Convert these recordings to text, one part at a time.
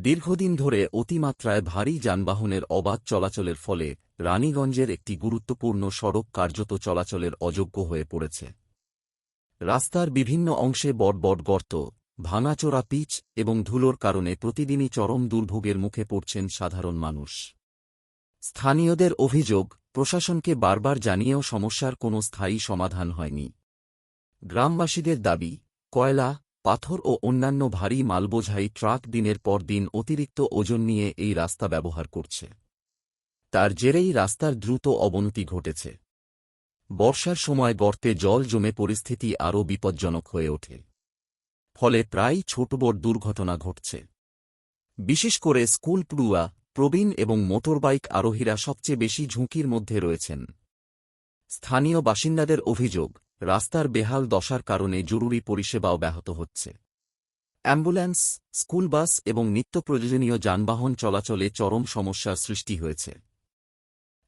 দীর্ঘদিন ধরে অতিমাত্রায় ভারী যানবাহনের অবাধ চলাচলের ফলে রানীগঞ্জের একটি গুরুত্বপূর্ণ সড়ক কার্যত চলাচলের অযোগ্য হয়ে পড়েছে। রাস্তার বিভিন্ন অংশে বড় গর্ত, ভাঙাচোরা পিচ এবং ধুলোর কারণে প্রতিদিনই চরম দুর্ভোগের মুখে পড়ছেন সাধারণ মানুষ। স্থানীয়দের অভিযোগ, প্রশাসনকে বারবার জানিয়েও সমস্যার কোনো স্থায়ী সমাধান হয়নি। গ্রামবাসীদের দাবি, কয়লা, পাথর ও অন্যান্য ভারী মালবোঝাই ট্রাক দিনের পর দিন অতিরিক্ত ওজন নিয়ে এই রাস্তা ব্যবহার করছে। তার জেরেই রাস্তার দ্রুত অবনতি ঘটেছে। বর্ষার সময় গর্তে জল জমে পরিস্থিতি আরও বিপজ্জনক হয়ে ওঠে। ফলে প্রায়ই ছোটবড় দুর্ঘটনা ঘটছে। বিশেষ করে স্কুল পড়ুয়া, প্রবীণ এবং মোটরবাইক আরোহীরা সবচেয়ে বেশি ঝুঁকির মধ্যে রয়েছেন। স্থানীয় বাসিন্দাদের অভিযোগ, রাস্তার বেহাল দশার কারণে জরুরি পরিষেবাও ব্যাহত হচ্ছে। অ্যাম্বুলেন্স, স্কুল বাস এবং নিত্য প্রয়োজনীয় যানবাহন চলাচলে চরম সমস্যার সৃষ্টি হয়েছে।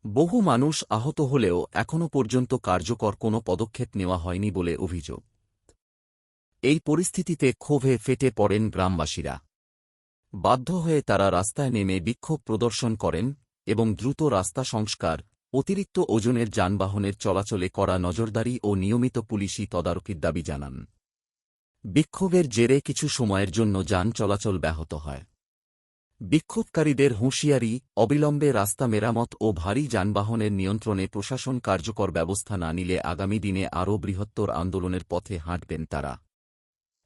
বহু মানুষ আহত হলেও এখনও পর্যন্ত কার্যকর কোনো পদক্ষেপ নেওয়া হয়নি বলে অভিযোগ। এই পরিস্থিতিতে ক্ষোভে ফেটে পড়েন গ্রামবাসীরা। বাধ্য হয়ে তারা রাস্তায় নেমে বিক্ষোভ প্রদর্শন করেন এবং দ্রুত রাস্তা সংস্কার, অতিরিক্ত ওজনের যানবাহনের চলাচলে কড়া নজরদারি ও নিয়মিত পুলিশি তদারকির দাবি জানান। বিক্ষোভের জেরে কিছু সময়ের জন্য যান চলাচল ব্যাহত হয়। বিক্ষোভকারীদের হুঁশিয়ারি, অবিলম্বে রাস্তা মেরামত ও ভারী যানবাহনের নিয়ন্ত্রণে প্রশাসন কার্যকর ব্যবস্থা না নিলে আগামী দিনে আরও বৃহত্তর আন্দোলনের পথে হাঁটবেন তারা।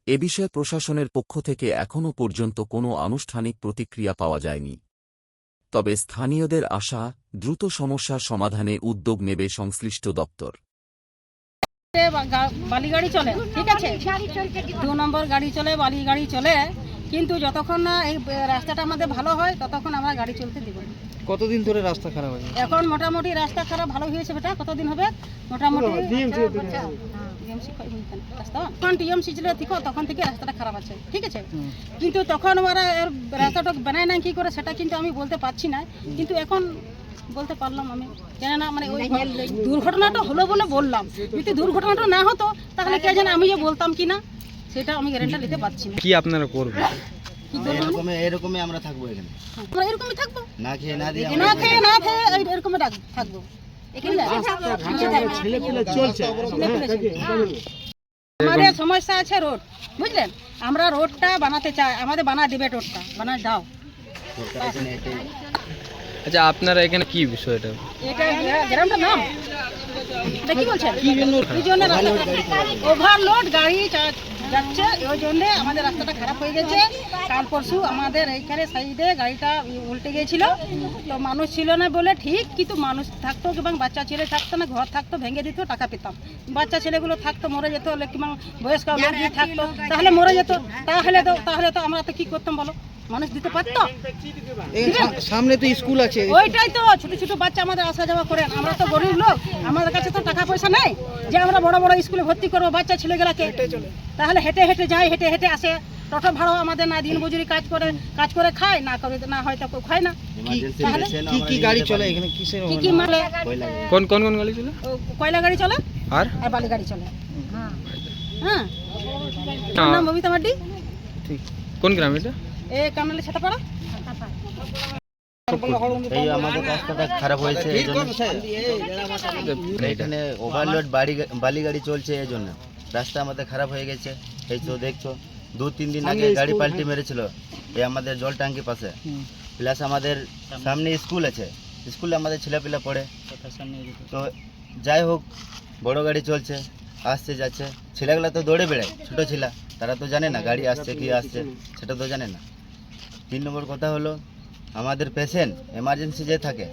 এ বিষয়ে প্রশাসনের পক্ষ থেকে এখনও পর্যন্ত কোনো আনুষ্ঠানিক প্রতিক্রিয়া পাওয়া যায়নি। তবে স্থানীয়দের আশা, দ্রুত সমস্যার সমাধানে উদ্যোগ নেবে সংশ্লিষ্ট দপ্তর। বালি গাড়ি চলে, ঠিক আছে, 2 নম্বর গাড়ি চলে, বালি গাড়ি চলে, কিন্তু যতক্ষণ না এই রাস্তাটা আমাদের ভালো হয় ততক্ষণ আমরা গাড়ি চলতে দিব না। কতদিন ধরে রাস্তা খারাপ হয়েছে? এখন মোটামুটি রাস্তা খারাপ ভালো হয়েছে বেটা, কতদিন হবে মোটামুটি টিএমসি ছিল তখন থেকে রাস্তাটা খারাপ আছে, ঠিক আছে, কিন্তু তখন ওরা রাস্তাটা বানায় না কি করে সেটা কিন্তু আমি বলতে পারছি না, কিন্তু এখন বলতে পারলাম আমি, কেননা মানে ওই দুর্ঘটনাটা হলো বলে বললাম, যদি দুর্ঘটনাটা না হতো তাহলে কে জানে আমি যে বলতাম কি না সেটা আমি গ্যারান্টি দিতে পারছি না। কি আপনারা করবেন? এরকমই আমরা থাকবো এখানে, আমরা এরকমই থাকবো, না খেয়ে না দিয়ে এরকমই থাকবো। আমাদের সমস্যা আছে রোড, বুঝলেন, আমরা রোডটা বানাতে চাই, আমাদের বানা দিবে, রোডটা বানা দাও। আচ্ছা, আপনারা এখানে কি বিষয়টা? এটা গ্রামটার নাম এটা কি বলছেন? এই জন্য ওভারলোড গাড়ি যাচ্ছে, ওই জন্যে আমাদের রাস্তাটা খারাপ হয়ে গেছে। কাল পরশু আমাদের এইখানে সাইডে গাড়িটা উল্টে গিয়েছিল, তো মানুষ ছিল না বলে ঠিক, কিন্তু মানুষ থাকতো এবং বাচ্চা ছেলে থাকতো না, ঘর থাকতো ভেঙে দিত, টাকা পেতাম। বাচ্চা ছেলেগুলো থাকতো মরে যেত, কিংবা বয়স্ক লোক যদি থাকতো তাহলে মরে যেত, তাহলে তো আমরা তো কি করতাম বলো, মানুষ দিতে পারতো? সামনে তো স্কুল আছে, ওইটাই তো, ছোট ছোট বাচ্চা আমাদের আসা যাওয়া করেন, আমরা তো গরিব লোক, আমাদের কাছে তো টাকা পয়সা নেই যে আমরা বড় বড় স্কুলে ভর্তি করবো বাচ্চা ছেলেগুলাকে। তাহলে হেঁটে হেঁটে যাই, হেঁটে হেঁটে আসে, টোটো ভাড়াও আমাদের না, দিন মজুরি কাজ করে খায় না, করে না হয়তো খায় না। কি গাড়ি চলে এখানে? কি মানে কোন গাড়ি চলে? কয়লা গাড়ি চলে আর বালি গাড়ি চলে। হ্যাঁ, নাম ববিতা মাড্ডি। ঠিক, কোন গ্রাম এটা? এই কামনালি ছাতাপাড়া। এই আমাদের রাস্তাটা খারাপ হয়েছে, এই জন্য এখানে ওভারলোড বালি গাড়ি চলছে, এই জন্য রাস্তা আমাদের খারাপ হয়ে গেছে। এই তো দেখছো 2-3 দিন আগে গাড়ি পাল্টি মেরেছিল এই আমাদের জল ট্যাঙ্কি পাশে। প্লাস আমাদের সামনে স্কুল আছে, স্কুলে আমাদের ছেলেপিলা পড়ে। তো যাই হোক, বড় গাড়ি চলছে, আসছে যাচ্ছে, ছেলেগুলা তো দৌড়ে বেড়ায়, ছোটো ছেলে, তারা তো জানে না গাড়ি আসছে কি আসছে, সেটা তো জানে না। 3 নম্বর কথা হলো, আমাদের পেশেন্ট এমার্জেন্সি যে থাকে,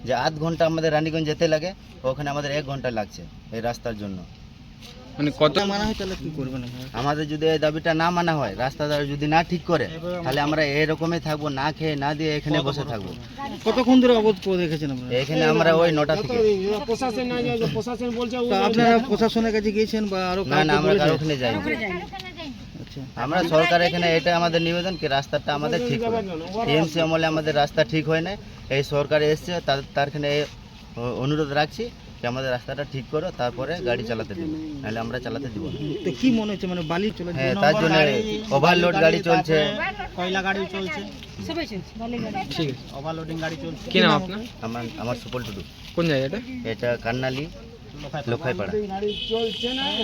যে আধ ঘন্টা আমাদের রানীগঞ্জ যেতে লাগে, ওখানে আমাদের 1 ঘন্টা লাগছে এই রাস্তার জন্য। মানে কত মানা হয় তাহলে কি করবেন? আমাদের যদি এই দাবিটা না মানা হয়, রাস্তাটা যদি না ঠিক করে, তাহলে আমরা এরকমই থাকবো, না খেয়ে না দিয়ে এখানে বসে থাকবো। কতক্ষণ ধরে অবরোধ করে রেখেছেন আপনারা? এখানে আমরা ওই 9টা থেকে। আপনারা প্রশাসনের কাছে গিয়েছেন বা আরো? না, আমরা ওখানে যাই। আমরা সরকার এখানে এটা আমাদের নিবেদন কি রাস্তাটা আমাদের ঠিক হবে। টিএমসি আমলে আমাদের রাস্তা ঠিক হয় না, এই সরকার এসছে, তারখানে অনুরোধ রাখছি যে আমাদের রাস্তাটা ঠিক করো, তারপরে গাড়ি চালাতে দেবো, নাহলে আমরা চালাতে দিব না। তো কি মনে হচ্ছে মানে বালি চলে হ্যাঁ, তার জন্য ওভারলোড গাড়ি চলছে। কয়লা গাড়ি চলছে, সবাই চলছে বালি গাড়ি ঠিক আছে। ওভারলোডিং গাড়ি চলছে। কি নাম আপনার? আমার সুপল টুডু। কোন জায়গাটা? এটা কান্নালি লোখাইপাড়া।